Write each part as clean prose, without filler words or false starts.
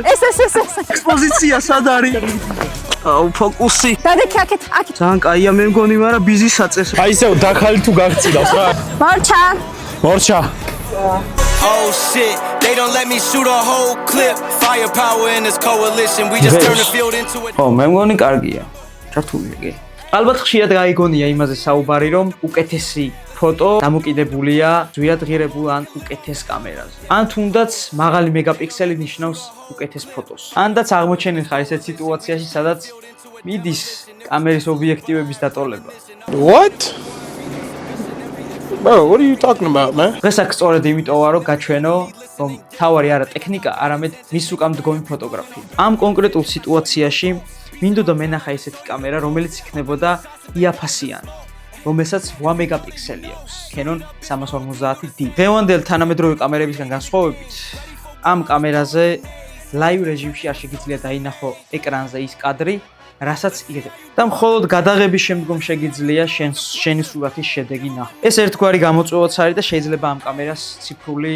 ეს ექსპოზიცია სად არის? აუ ფოკუსი. დადექი აქეთ. ძალიან კაია მე მგონი, მაგრამ ბიზი საწეს. აი ისევ დახალი თუ გაგწილავს რა. მორჩა. Oh shit, they don't let me shoot a whole clip. Firepower in this coalition, we just turn the field into it. ო, მე მგონი კარგია. ჩართულია კი. ალბათ ხშირად გაიგონია იმაზე საუბარი, რომ უკეთესი ფოტო დამოკიდებულია ძვირადღირებულ ან უკეთეს კამერაზე. ან თუნდაც მაღალი მეგაპიქსელი ნიშნავს უკეთეს ფოტოს. ანდაც აღმოჩენილ ხარ ისეთ სიტუაციაში, სადაც მიდის კამერის ობიექტივების დატოლება. What? Bro, what are you talking about, man? დღეს აქ სწორედ იმიტომ ვარ, რომ გაჩვენო, რომ თავარი არა ტექნიკა, არამედ მის უკან მდგომი ფოტოგრაფია. ამ კონკრეტულ სიტუაციაში მინდოდა მენახა ისეთი კამერა, რომელიც იქნებოდა იაფასიანი, რომელსაც 8 მეგაპიქსელი აქვს. Canon 350D. დღევანდელ თანამედროვე კამერებისგან განსხვავებით, ამ კამერაზე live რეჟიმში არ შეგიძლია დაინახო ეკრანზე ის კადრი, რასაც იღებ. და მხოლოდ გადაღების შემდგომ შეგიძლია შენი სურათის შედეგი ნახო. ეს ერთგვარი გამოწვევაც არის და შეიძლება ამ კამერას ციფრული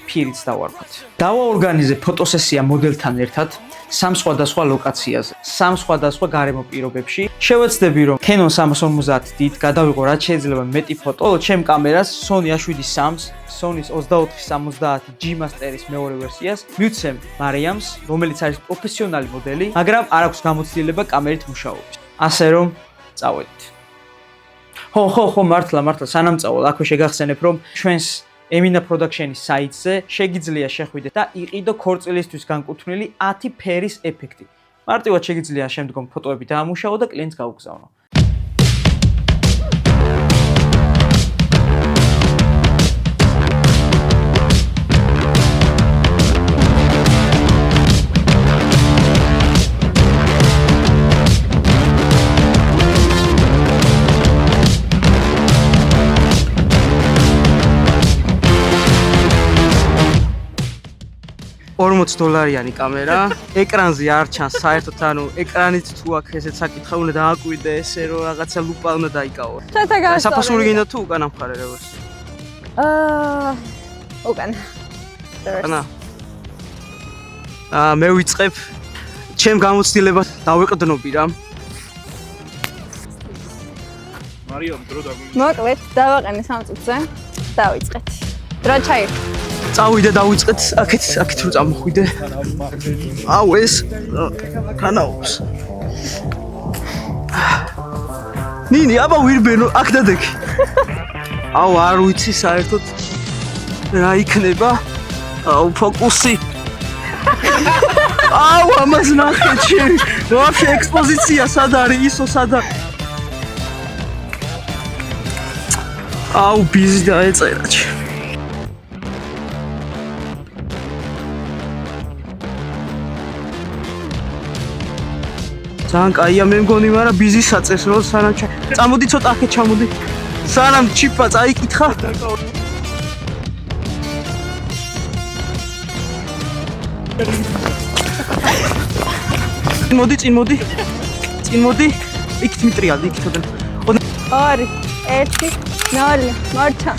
ფირიც დავარქვათ. დავაორგანიზე ფოტოსესია მოდელთან ერთად 3 სხვადასხვა ლოკაციაზე, 3 სხვადასხვა გარემო პირობებში. შევეცდები, რომ Canon 350D-ით გადავიღო რაც შეიძლება მეტი ფოტო, ჩემ კამერას Sony A7-3-ს, Sony-s 24-70 G Master-ის მეორე ვერსიას მივცემ მარიამს, რომელიც არის პროფესიონალი მოდელი, მაგრამ არ აქვს გამოცდილება კამერით მუშაობის. ასე რომ, წავედით. ხო, მართლა, სანამ წავალ, აქვე შეგახსენებ, რომ ჩვენს Emina Production-ის საიტზე შეგიძლია შეხვიდეთ და იყიდო ქორწილისთვის განკუთვნილი 10 ფერის ეფექტი. მარტივად შეგიძლია შემდგომ ფოტოები დაამუშავო და კლიენტს გაუგზავნო. $40 კამერა, ეკრანზე არ ჩანს საერთოდ, ანუ ეკრანით თუ აქ ესეც საკითხა უნდა დააკვირდე ესე რომ რაღაცა ლუპა უნდა დაიკავო. საფასური გინდა თუ უკან ამხარე რევერსი? უკან. ანა. მე ვიწყებ ჩემ გამოცდილებას დავეყდნობი რა. მარიამ დრო დაგვიმ. მოკლედ, დავაყენე 3 წუთზე. დავიწყეთ. დრო ჩაირთო. წავიდე დავიწყეთ აქეთ რო წამოხვიდე. აუ ეს კანაობს. ნინი აბა ვირბენო აქ დადექი. აუ არ ვიცი საერთოდ რა იქნება. აუ ფოკუსი. აუ ამას ნახე ჩემ. ვაფშე ექსპოზიცია სად არის ისო სად არის. აუ ბიზი დაეწერა ჩემ. ძალიან კაია მე მგონი, მაგრამ ბიზი საწეს რო სანამ წამოდი ცოტა აქეთ ჩამოდი. სანამ ჩიპა წაიკითხა. წინ მოდი. იქით მიტრიალდი, იქით ოდენ. 2 1 0 მორჩა.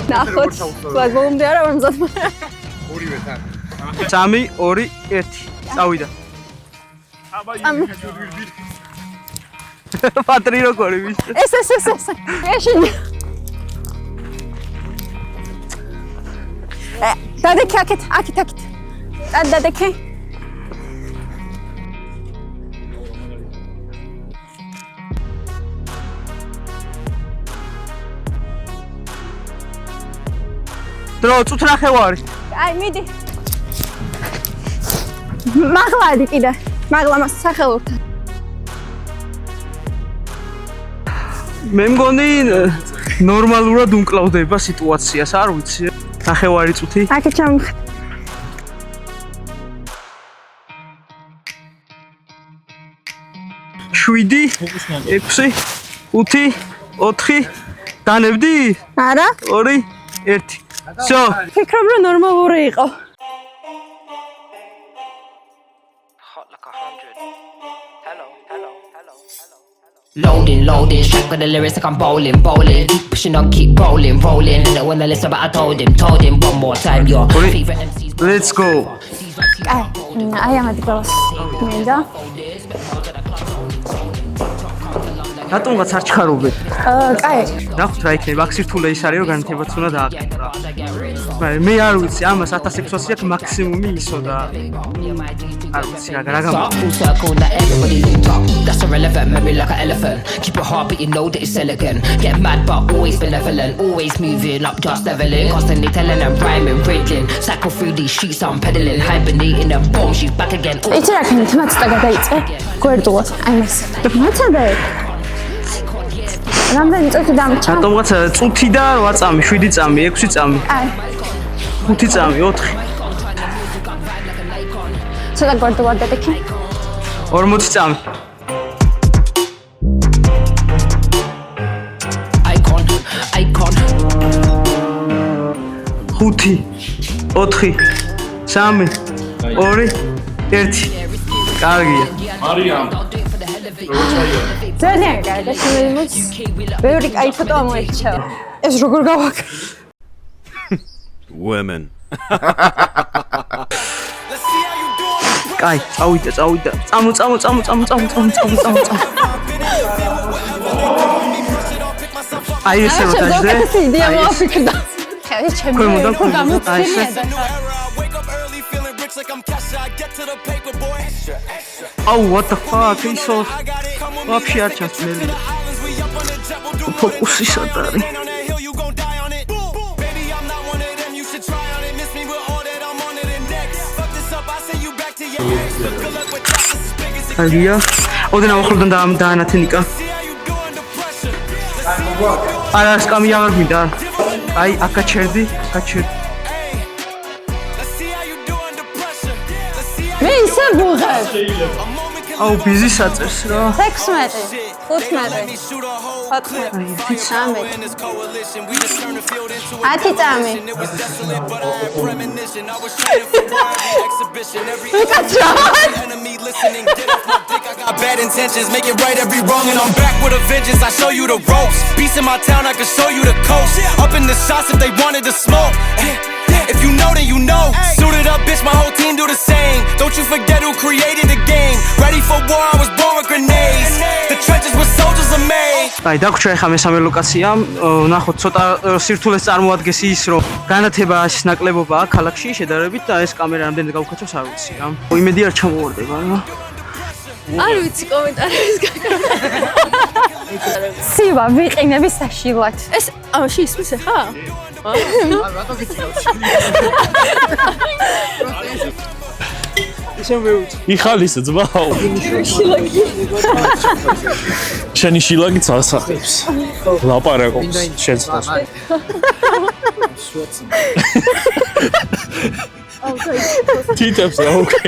ნახოთ. გვაგბომდე არა ვერ მზად. ორივე თან. 3 2 1 წავიდა. აბა იუჯურდი. პატრი როგორი ვის? ეს. ეშინ. დადექი აქეთ. დადექი. დრო წუთ ნახევარი. აი მიდი. მაღლადი კიდე. მაღლა სახელურთან. მე მგონი ნორმალურად უნკლავდება სიტუაციას, არ ვიცი. ნახევარი წუთი. აქეთ ჩამოხდ. შვიდი, 6, 5, 4 განებდი? არა? 2, 1. Всё. ფიქრობ რომ ნორმალური იყო. Hot like 100. Hello. Loading, loading, strapped with the lyrics like I'm bowling, bowling. Keep pushing on, keep rolling, rolling. Didn't wanna listen, but I told him one more time. Your favorite MC's Let's go. აი ამათი გავს. მინდა. რატომღაც არ ჩქარობენ? კაი. ნახოთ რა იქნება. აქ სირთულე ის არის, რომ განათებაც უნდა დააკეთო. მაგრამ მე არ ვიცი, ამას 1600 აქვს მაქსიმუმი ისო და არ ვიცი რა გამა. full circle that everybody linked up. That's irrelevant, memory like an elephant. Keep it hard, but you know that it's elegant. Get mad, but always benevolent. Always moving up, just leveling. Constantly telling and rhyming, riddling. Cycle through these streets, I'm pedaling, hibernating, and boom, she's back again. იცი რა ქნით მაცდა გადაიწე. გვერდულად. აი მას. მაცდა. რამდენი წუთი დამჭა? რატომღაც წუთი და 8 წამი, 7 წამი, 6 წამი. აი. 5 წამი, 4. ცოტა გვერდულად დადექი. 40 წამი. Icon, icon. 5 4 3 2 1 კარგია. მარიამ ძალიან კარგი, შემოიმოც. ბევრი კაი ფოტო ამოერჩევა. ეს როგორ გავაკეთე? Women. კაი, წავიდა. აი ესე რო დაждე. ეს იდეა მოაფიქრდა. ხელი ჩემი. ქვემოდან აი ესე. Oh, what the fuck? ისო вообще არ ჩასწრელი. ფოკუსი სად არის? Алия, ოდენ ახლოდან დაანათენიკა. არა, სკამი აღარ მინდა. აი, აკაჩერდი. მე ისე ვუღებ. აუ, ბიზი საწერს რა. 16, 15, 14, 10 წამი. Bad intentions, make it right every wrong, and I'm back with a vengeance. I show you the ropes. Peace in my town, I can show you the coast. Up in the shots if they wanted to smoke. If you know, then you know. Suited up, bitch, my whole team do the same. Don't you forget who created the game. Ready for war, I was born with grenades. The trenches where soldiers are made. აი, დაგვრჩა ახლა მესამე ლოკაცია. ნახოთ, ცოტა სირთულეს წარმოადგენს ის, რომ განათება ის ნაკლებობაა ქალაქში შედარებით და ეს კამერა რამდენი გავუკეთოს არ ვიცი რა. იმედი არ ჩამოვარდება რა. არ ვიცი კომენტარების გაკეთება. სივა ვიყინები საშილად. ეს ამაში ისმის ახლა? იხალისე ძმაო შენი შილაგიც ასახებს ლაპარაკობს შენს თითებს რა უკე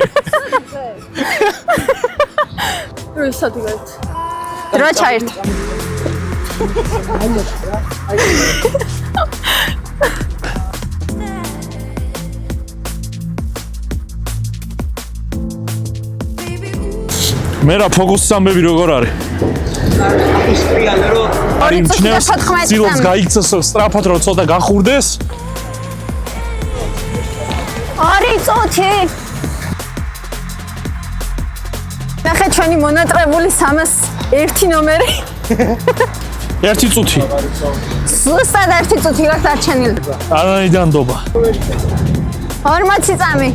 რუსადიგად რა ჩაერთ მე რა ფოკუსის ამბები როგორ არის? არის მჩნევს ცილობს გაიქცეს სწრაფად რომ ცოტა გახურდეს? არი წოთი ნახე ჩვენი მონატრებული 301 ნომერი ერთი წუთი სუსტად ერთი წუთი გაქვს დარჩენილი არანაირ ნდობა 40 წამი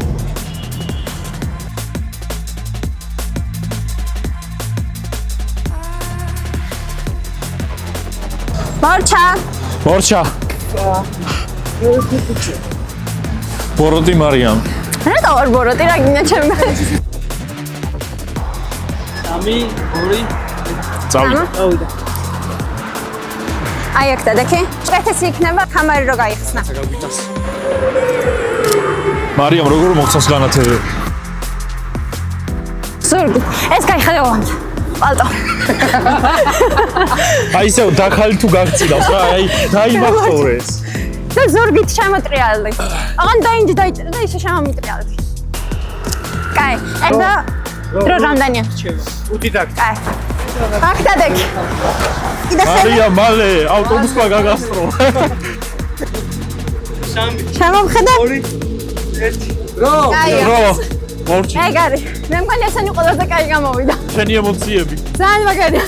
მორჩა ბოროტი მარიამ რა ვარ ბოროტი რა გინდა ჩემი 3 2 წავიდა აი აქ დადექი ჭეთესი იქნება კამერი რო გაიხსნა მარიამ როგორ მოგწონს განათება ზურგი ეს გაიხადე პალტო აი ისე დაქალი თუ გაგწილავს რა აი დაიმახტორეს და ზურგით შემოტრიალდი აღან დაინჯი დაიწერა და ისე შემომიტრიალდი კაი და დრო რამდენია 5 დაკ კაი აქ დადეკ. მარია მალე ავტობუსმა გაგასწრო. შემომხედე. 2 1 რო მორჩი ეგარი. მე მგონი ესენი ყველაზე კაი გამოვიდა. შენი ემოციები. ძალიან მაგარია.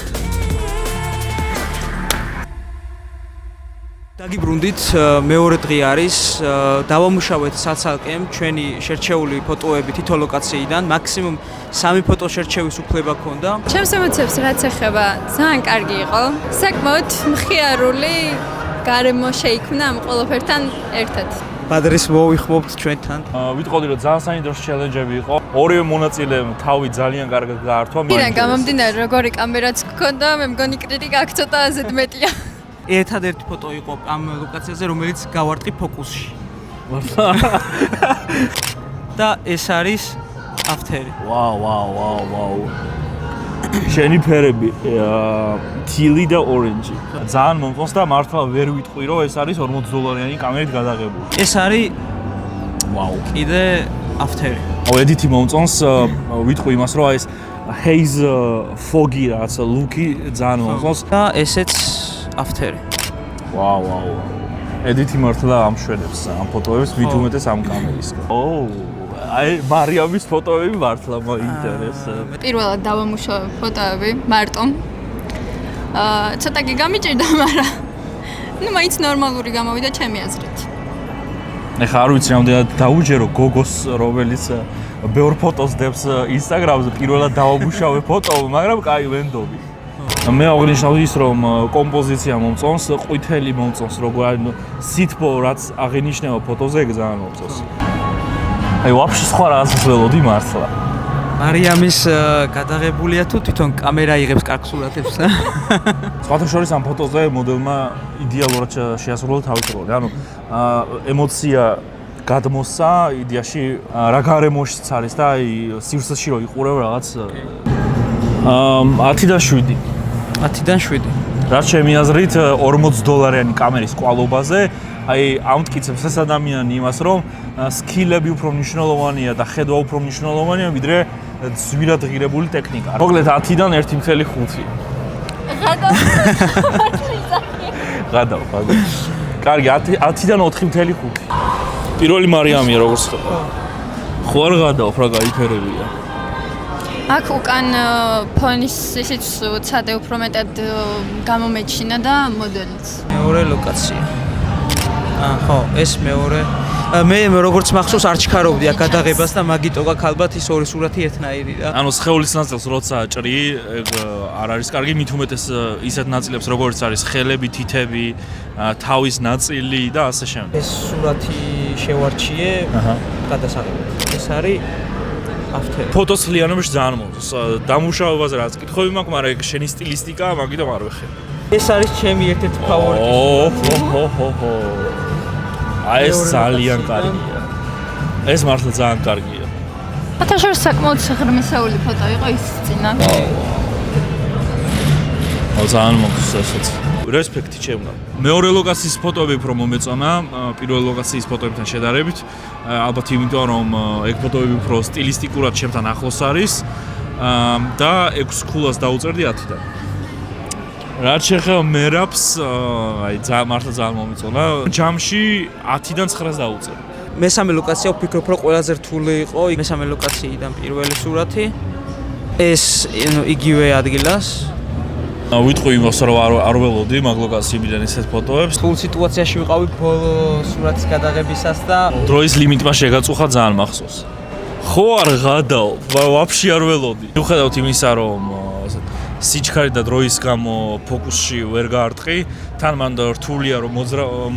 დაგიბრუნდით მეორე დღე არის დავამუშავეთ საცალკემ ჩვენი შერჩეული ფოტოები თითო ლოკაციიდან მაქსიმუმ 3 ფოტო შერჩევის უფლება ჰქონდა. ჩემს ემოციებს რაც ეხება, ძალიან კარგი იყო. საკმაოდ მხიარული გარემო შეიქმნა ამ ყველაფერთან ერთად. ბადრის მოვიხმობთ ჩვენთან. ვიტყოდი რომ ძალიან საინტერესო ჩელენჯები იყო. ორივე მონაწილემ თავი ძალიან კარგად გაართვა. მიდან გამომდინარე როგორი კამერაც გქონდა, მე მგონი კრიტიკა აქ ცოტა ზედმეტია. ერთადერთი ფოტო იყო ამ ლოკაციაზე, რომელიც გავარტყი ფოკუსში. და ეს არის აფთერი. ვაუ. შენი ფერები თილი და ორენჯი. ძალიან მომწონს და მართლა ვერ ვიტყვი რომ ეს არის $40 კამერით გადაღებული. ეს არის ვაუ. კიდე აფთერი. ედითი მომწონს ვიტყვი იმას რომ ეს haze foggy რაც ლუკი ძალიან მომწონს. და ესეც აფთერი. ვაუ. ედითი მართლა ამშვენებს ამ ფოტოებს მით უმეტეს ამ კამერისგან. აი მარიამის ფოტოები მართლა მაინტერესებს. პირველად დავამუშავე ფოტოები მარტო. ცოტა კი გამიჭირდა, მაგრამ მაინც ნორმალური გამოვიდა ჩემი აზრით. ეხლა არ ვიცი რამდენად დაუჯერო გოგოს რომელიც ბევრ ფოტოს დებს ინსტაგრამზე პირველად დავამუშავე ფოტო, მაგრამ კაი ვენდობი. მე აღნიშნავ ის რომ კომპოზიცია მომწონს, ყვითელი მომწონს, როგორ სითბო რაც აღინიშნება ფოტოზე ეგ ძალიან მომწონს. აი ვაფშე სხვა რაღაცას ველოდი მართლა. მარიამის გადაღებულია თუ თვითონ კამერა იღებს კარგ სურათებს? სხვათა შორის ამ ფოტოზე მოდელმა იდეალურად შეასრულა თავის როლი. ანუ ემოცია გადმოსცა იდეაში რა გარემოშიც არის და აი სივრცეში რო იყურებ რაღაც 10-დან 7. 10-დან 7. რაც ჩემი აზრით $40 კამერის კვალობაზე აი ამტკიცებს ეს ადამიანი იმას რომ სკილები უფრო მნიშვნელოვანია და ხედვა უფრო მნიშვნელოვანია ვიდრე ძვირად ღირებული ტექნიკა. მოკლედ 10-დან 1.5. გადავ. კარგი 10-დან 4.5. პირველი მარიამია როგორც ხდება. ხო არ გადავ რა გაიფერებია. აქ უკან ფონის ისიც ცადე უფრო მეტად გამომეჩინა და მოდელიც. მეორე ლოკაცია. ხო, ეს მეორე. მე როგორც მახსოვს არ ჩქარობდი აქ გადაღებას და მაგიტო გაქვს ალბათ ის ორი სურათი ერთნაირი რა. ანუ სხეულის ნაწილს როცა ჭრი, ეგ არ არის კარგი, მით უმეტეს ისეთ ნაწილებს როგორც არის ხელები, თითები, თავის ნაწილი და ასე შემდეგ. ეს სურათი შევარჩიე გადასაღებად. ეს არის აფთერი. ფოტოს ლიანობაში ძალიან მომწონს. დამუშავებაზე რაც კითხვები მაქვს, მაგრამ ეგ შენი სტილისტიკა მაგიტომ არ ვეხები. ეს არის ჩემი ერთ-ერთი ფავორიტი. აი ეს ძალიან კარგია. ეს მართლა ძალიან კარგია. ფოტოშოპს საკმაოდ საღრმისეული ფოტო იყო ის წინა. ძალიან მომწონს ესეც. რესპექტი ჩემმა. მეორე ლოკაციის ფოტოები უფრო მომეწონა, პირველ ლოკაციის ფოტოებთან შედარებით. ალბათ იმიტომ რომ ეგ ფოტოები უფრო სტილისტიკურად ჩემთან ახლოს არის და 6 ქულას დაუწერდი 10-დან. რაც შეეხება მერაპს, აი მართლა ძალიან მომეწონა. ჯამში 10-დან 9-ს დაუწერდი. მესამე ლოკაცია ვფიქრობ რომ ყველაზე რთული იყო მესამე ლოკაციიდან პირველი სურათი. ეს იგივე ადგილას ვიტყვი იმას რომ არ ველოდი მაგ ლოკაციებიდან ესეთ ფოტოებს. რთულ სიტუაციაში ვიყავი ბოლო სურათის გადაღებისას და დროის ლიმიტმა შეგაწუხა ძალიან მახსოვს. ხო არ გადავ, ვაფშე არ ველოდი. მიუხედავად იმისა რომ სიჩქარე და დროის გამო ფოკუსში ვერ გაარტყი, თან მან რთულია რომ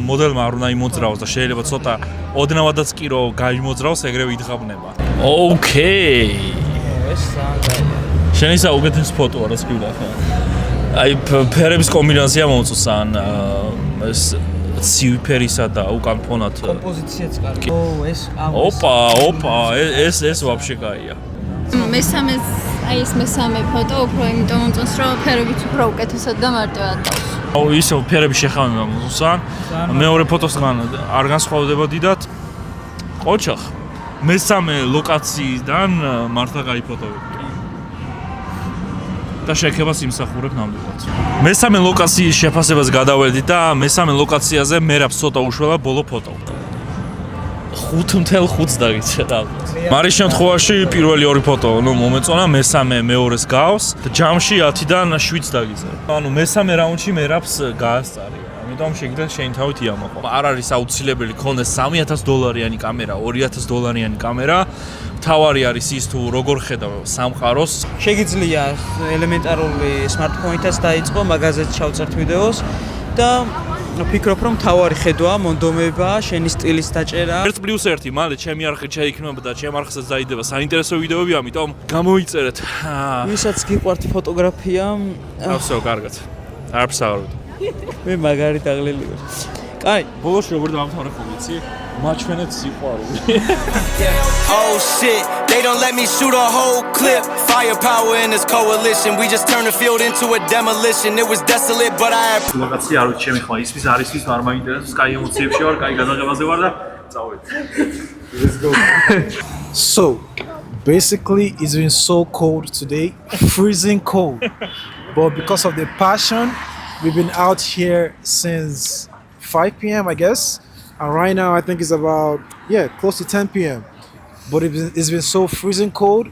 მოდელმა არ უნდა იმოძრაოს და შეიძლება ცოტა ოდნავადაც კი რომ გაიმოძრაოს, ეგრევე იდგამნება. ოკეი. ეს ძალიან შენი საუკეთესო ფოტოა რაც კი ვნახე. აი ფერების კომბინაცია მომწონს ან ეს ცივი ფერისა და უკან ფონად კომპოზიციაც კარგი. ეს ოპა, ეს ვაფშე კაია. მესამე ფოტო უფრო იმიტომ მომწონს რომ ფერებიც უფრო უკეთესად და მარტივად დავს. ისე ფერების შეხამება მომწონს ან მეორე ფოტოსგან არ განსხვავდება დიდად. ყოჩახ. მესამე ლოკაციიდან მართლა კაი ფოტოებია. ცოტა შექებას იმსახურებ ნამდვილად. მესამე ლოკაციის შეფასებას გადავედით და მესამე ლოკაციაზე მერაბს ცოტა უშველა ბოლო ფოტო. 5.5-ს დაგიწერა. მარის შემთხვევაში პირველი ორი ფოტო მომეწონა, მესამე მეორეს გავს და ჯამში 10-დან 7-ს დაგიწერა. ანუ მესამე რაუნდში მერაბს გაასწარი. ამიტომ შეგიძლია შენი თავით იამაყო. არ არის აუცილებელი ქონდეს $3,000 კამერა, $2,000 კამერა. თავარი არის ის თუ როგორ ხედავ სამყაროს. შეგიძლია ელემენტარული smartphone-ითაც დაიწყო, მაგაზეც ჩავწერთ ვიდეოს და ვფიქრობ რომ თავარი ხედვა, მონდომება, შენი სტილის დაჭერა. 1+1, მალე ჩემი არხით შეიქმნება და ჩემ არხსაც დაიდება საინტერესო ვიდეოები, ამიტომ გამოიწერეთ. ვისაც გიყვართ ფოტოგრაფია, ავსო, კარგად. არ ფსაურავთ. მე მაგარი დაღლილი ვარ. კაი, ბოლოში როგორ დავამთავრე ხო ვიცი? მაჩვენეთ სიყვარული. Oh shit, they don't let me shoot a whole clip. Firepower in this coalition, we just turned the field into a demolition. It was desolate, but I had ლოკაცია არ ვიცი ჩემი ხმა ისვის არ ისვის არ მაინტერესებს, კაი ემოციებში ვარ, კაი გადაღებაზე ვარ და წავედი. Let's go. So, basically, it's been so cold today, freezing cold. But because of the passion, we've been out here since 5 p.m. I guess. And right now, I think it's about, close to 10 p.m. But it's been so freezing cold.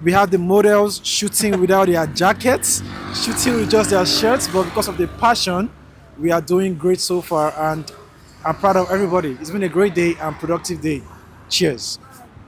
We have the models shooting without their jackets, shooting with just their shirts. But because of the passion, we are doing great so far. And I'm proud of everybody. It's been a great day and productive day. Cheers.